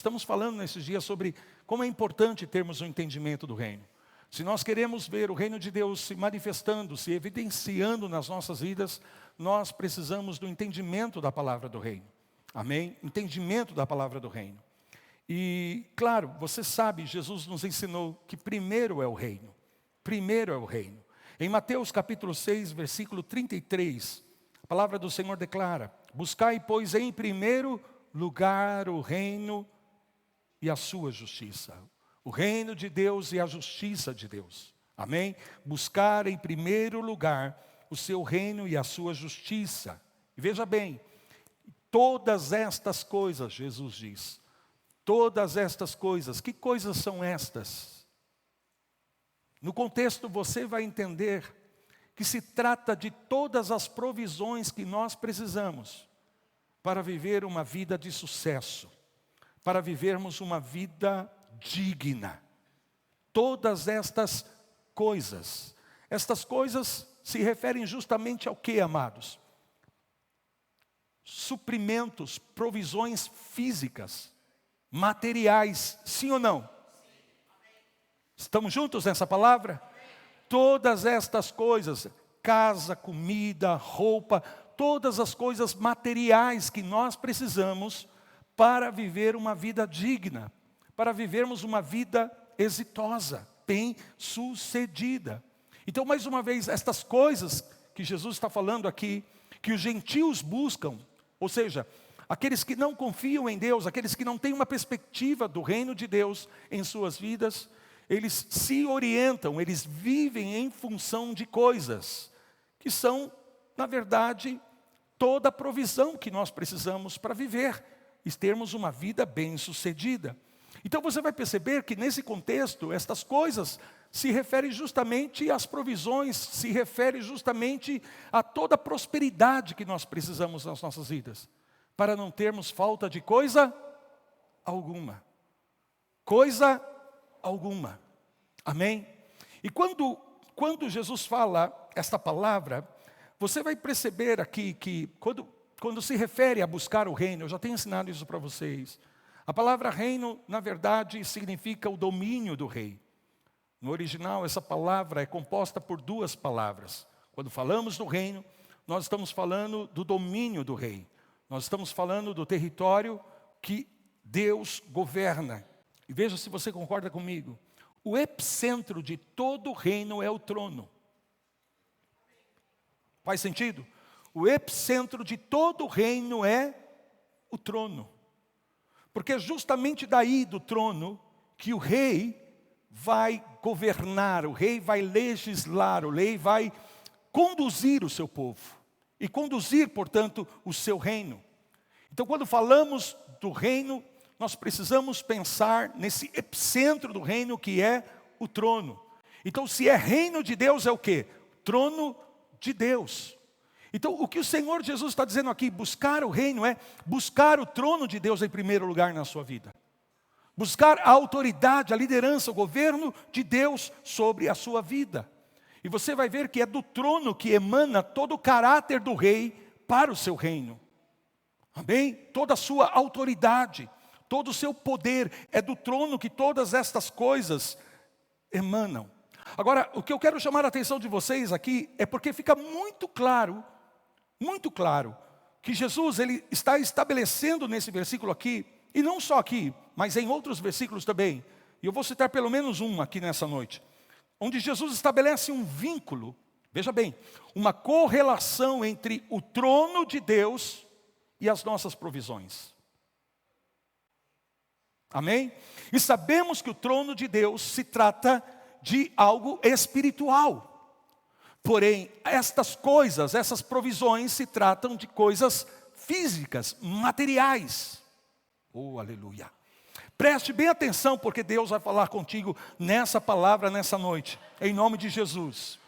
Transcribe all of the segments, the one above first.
Estamos falando nesses dias sobre como é importante termos um entendimento do reino. Se nós queremos ver o reino de Deus se manifestando, se evidenciando nas nossas vidas, nós precisamos do entendimento da palavra do reino. Amém? Entendimento da palavra do reino. E, claro, você sabe, Jesus nos ensinou que primeiro é o reino. Primeiro é o reino. Em Mateus capítulo 6, versículo 33, a palavra do Senhor declara: buscai, pois, em primeiro lugar o reino e a sua justiça. O reino de Deus e a justiça de Deus. Amém? Buscar em primeiro lugar o seu reino e a sua justiça. E veja bem, todas estas coisas, Jesus diz, todas estas coisas, que coisas são estas? No contexto você vai entender que se trata de todas as provisões que nós precisamos para viver uma vida de sucesso, para vivermos uma vida digna. Todas estas coisas se referem justamente ao que, amados? Suprimentos, provisões físicas, materiais, sim ou não? Estamos juntos nessa palavra? Todas estas coisas, casa, comida, roupa, todas as coisas materiais que nós precisamos para viver uma vida digna, para vivermos uma vida exitosa, bem-sucedida. Então, mais uma vez, estas coisas que Jesus está falando aqui, que os gentios buscam, ou seja, aqueles que não confiam em Deus, aqueles que não têm uma perspectiva do reino de Deus em suas vidas, eles se orientam, eles vivem em função de coisas que são, na verdade, toda a provisão que nós precisamos para viver e termos uma vida bem-sucedida. Então você vai perceber que nesse contexto, estas coisas se referem justamente às provisões, se referem justamente a toda a prosperidade que nós precisamos nas nossas vidas, para não termos falta de coisa alguma. Coisa alguma. Amém? E quando Jesus fala esta palavra, você vai perceber aqui que quando se refere a buscar o reino, eu já tenho ensinado isso para vocês. A palavra reino, na verdade, significa o domínio do rei. No original, essa palavra é composta por duas palavras. Quando falamos do reino, nós estamos falando do domínio do rei. Nós estamos falando do território que Deus governa. E veja se você concorda comigo. O epicentro de todo o reino é o trono. Faz sentido? O epicentro de todo o reino é o trono. Porque é justamente daí do trono que o rei vai governar, o rei vai legislar, o rei vai conduzir o seu povo. E conduzir, portanto, o seu reino. Então, quando falamos do reino, nós precisamos pensar nesse epicentro do reino que é o trono. Então, se é reino de Deus, é o quê? Trono de Deus. Então, o que o Senhor Jesus está dizendo aqui, buscar o reino é buscar o trono de Deus em primeiro lugar na sua vida. Buscar a autoridade, a liderança, o governo de Deus sobre a sua vida. E você vai ver que é do trono que emana todo o caráter do rei para o seu reino. Amém? Toda a sua autoridade, todo o seu poder, é do trono que todas estas coisas emanam. Agora, o que eu quero chamar a atenção de vocês aqui é porque fica muito claro, que Jesus ele está estabelecendo nesse versículo aqui, e não só aqui, mas em outros versículos também, e eu vou citar pelo menos um aqui nessa noite, onde Jesus estabelece um vínculo, veja bem, uma correlação entre o trono de Deus e as nossas provisões. Amém? E sabemos que o trono de Deus se trata de algo espiritual. Porém, estas coisas, essas provisões se tratam de coisas físicas, materiais. Oh, aleluia. Preste bem atenção, porque Deus vai falar contigo nessa palavra, nessa noite, em nome de Jesus.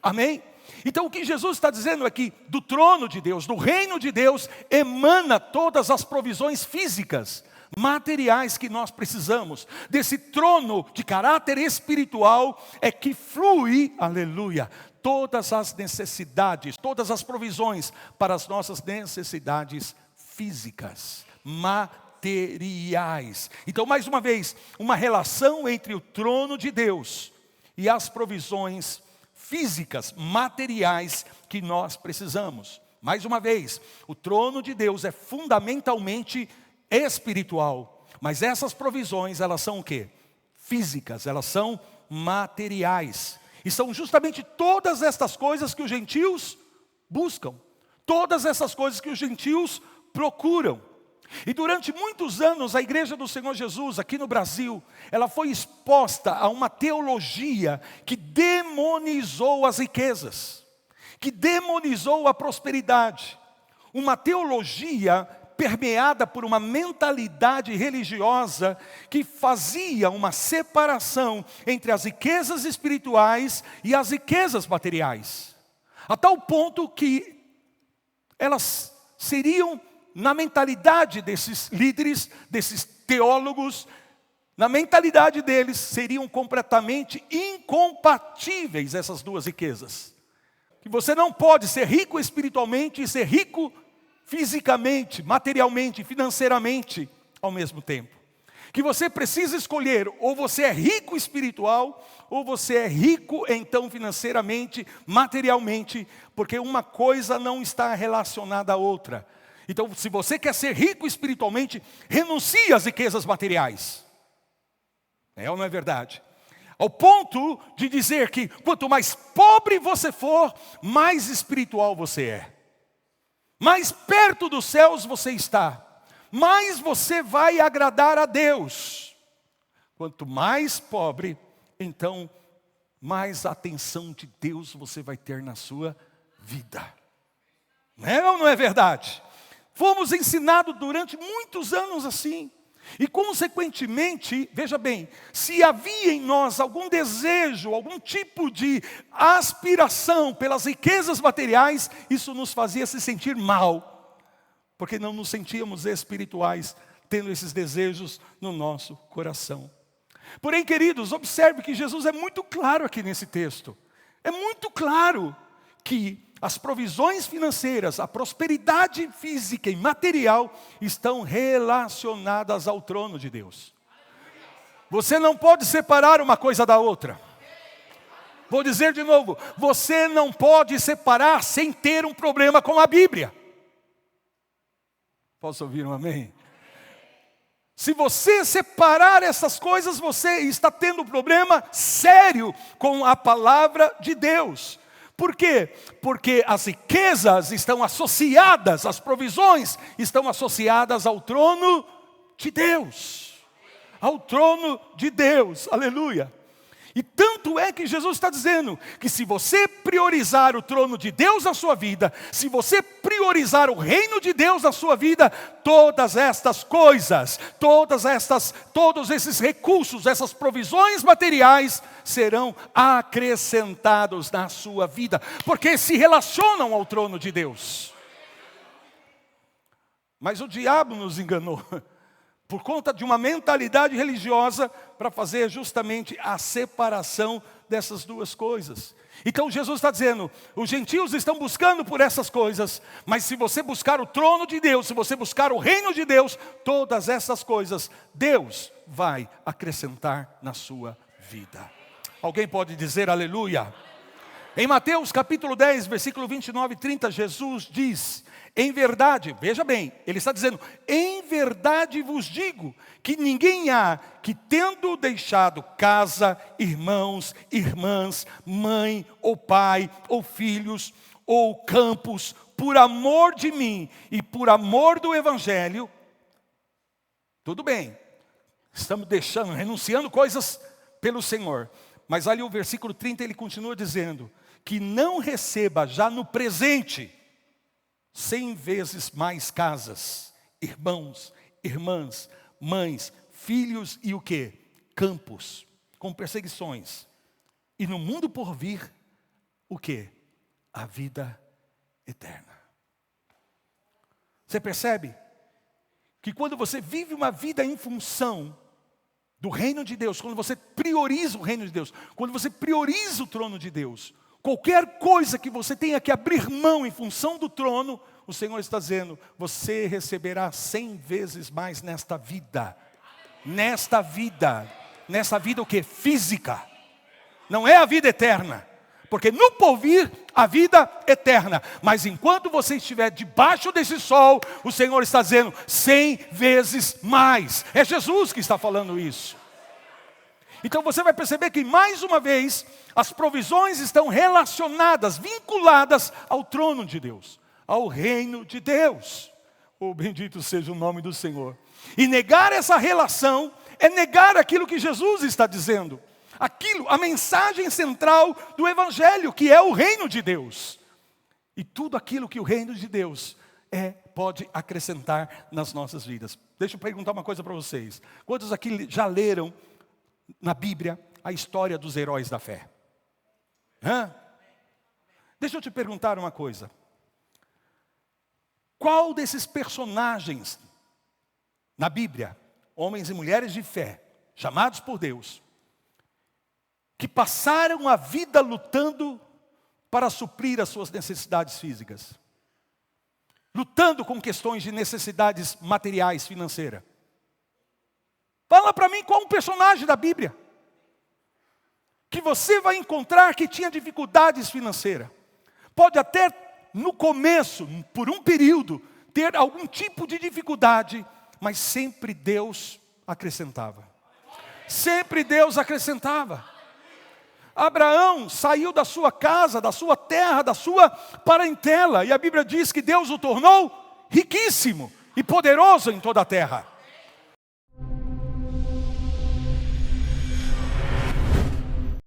Amém? Então o que Jesus está dizendo é que do trono de Deus, do reino de Deus, emana todas as provisões físicas, materiais que nós precisamos. Desse trono de caráter espiritual é que flui, aleluia, todas as necessidades, todas as provisões para as nossas necessidades físicas, materiais. materiais. Então, mais uma vez, uma relação entre o trono de Deus e as provisões físicas, materiais que nós precisamos. Mais uma vez, o trono de Deus é fundamentalmente espiritual, mas essas provisões, elas são o quê? Físicas, elas são materiais. E são justamente todas estas coisas que os gentios buscam, todas essas coisas que os gentios procuram. E durante muitos anos, a Igreja do Senhor Jesus, aqui no Brasil, ela foi exposta a uma teologia que demonizou as riquezas, que demonizou a prosperidade. Uma teologia permeada por uma mentalidade religiosa que fazia uma separação entre as riquezas espirituais e as riquezas materiais. A tal ponto que elas seriam, na mentalidade desses líderes, desses teólogos, na mentalidade deles, seriam completamente incompatíveis essas duas riquezas. Que você não pode ser rico espiritualmente e ser rico fisicamente, materialmente, financeiramente ao mesmo tempo. Que você precisa escolher, ou você é rico espiritual, ou você é rico então financeiramente, materialmente, porque uma coisa não está relacionada à outra. Então, se você quer ser rico espiritualmente, renuncie às riquezas materiais. É ou não é verdade? Ao ponto de dizer que quanto mais pobre você for, mais espiritual você é. Mais perto dos céus você está. Mais você vai agradar a Deus. Quanto mais pobre, então, mais atenção de Deus você vai ter na sua vida. Não é ou não é verdade? Fomos ensinados durante muitos anos assim. E consequentemente, veja bem, se havia em nós algum desejo, algum tipo de aspiração pelas riquezas materiais, isso nos fazia se sentir mal, porque não nos sentíamos espirituais, tendo esses desejos no nosso coração. Porém, queridos, observe que Jesus é muito claro aqui nesse texto. É muito claro que as provisões financeiras, a prosperidade física e material estão relacionadas ao trono de Deus. Você não pode separar uma coisa da outra. Vou dizer de novo, você não pode separar sem ter um problema com a Bíblia. Posso ouvir um amém? Se você separar essas coisas, você está tendo um problema sério com a palavra de Deus. Por quê? Porque as riquezas estão associadas, as provisões estão associadas ao trono de Deus. Ao trono de Deus, aleluia. E tanto é que Jesus está dizendo que se você priorizar o trono de Deus na sua vida, se você priorizar o reino de Deus na sua vida, todas estas coisas, todos esses recursos, essas provisões materiais serão acrescentados na sua vida, porque se relacionam ao trono de Deus. Mas o diabo nos enganou por conta de uma mentalidade religiosa para fazer justamente a separação dessas duas coisas. Então Jesus está dizendo, os gentios estão buscando por essas coisas, mas se você buscar o trono de Deus, se você buscar o reino de Deus, todas essas coisas Deus vai acrescentar na sua vida. Alguém pode dizer aleluia? Em Mateus capítulo 10, versículo 29 e 30, Jesus diz, em verdade, veja bem, ele está dizendo, em verdade vos digo, que ninguém há que tendo deixado casa, irmãos, irmãs, mãe, ou pai, ou filhos, ou campos, por amor de mim e por amor do Evangelho, tudo bem, estamos renunciando coisas pelo Senhor, mas ali o versículo 30 ele continua dizendo, que não receba já no presente 100 vezes mais casas, irmãos, irmãs, mães, filhos e o quê? Campos, com perseguições. E no mundo por vir, o quê? A vida eterna. Você percebe? Que quando você vive uma vida em função do reino de Deus, quando você prioriza o reino de Deus, quando você prioriza o trono de Deus, qualquer coisa que você tenha que abrir mão em função do trono, o Senhor está dizendo, você receberá 100 vezes mais nesta vida. Nesta vida o que? Física. Não é a vida eterna. Porque no porvir, a vida eterna. Mas enquanto você estiver debaixo desse sol, o Senhor está dizendo 100 vezes mais. É Jesus que está falando isso. Então você vai perceber que mais uma vez, as provisões estão relacionadas, vinculadas ao trono de Deus. Ao reino de Deus. Oh, bendito seja o nome do Senhor. E negar essa relação é negar aquilo que Jesus está dizendo. A mensagem central do Evangelho, que é o reino de Deus. E tudo aquilo que o reino de Deus pode acrescentar nas nossas vidas. Deixa eu perguntar uma coisa para vocês. Quantos aqui já leram na Bíblia a história dos heróis da fé? Deixa eu te perguntar uma coisa. Qual desses personagens na Bíblia, homens e mulheres de fé, chamados por Deus, que passaram a vida lutando para suprir as suas necessidades físicas, lutando com questões de necessidades materiais, financeiras? Fala para mim qual um personagem da Bíblia que você vai encontrar que tinha dificuldades financeiras. Pode até no começo, por um período, ter algum tipo de dificuldade, mas sempre Deus acrescentava. Sempre Deus acrescentava. Abraão saiu da sua casa, da sua terra, da sua parentela, e a Bíblia diz que Deus o tornou riquíssimo e poderoso em toda a terra.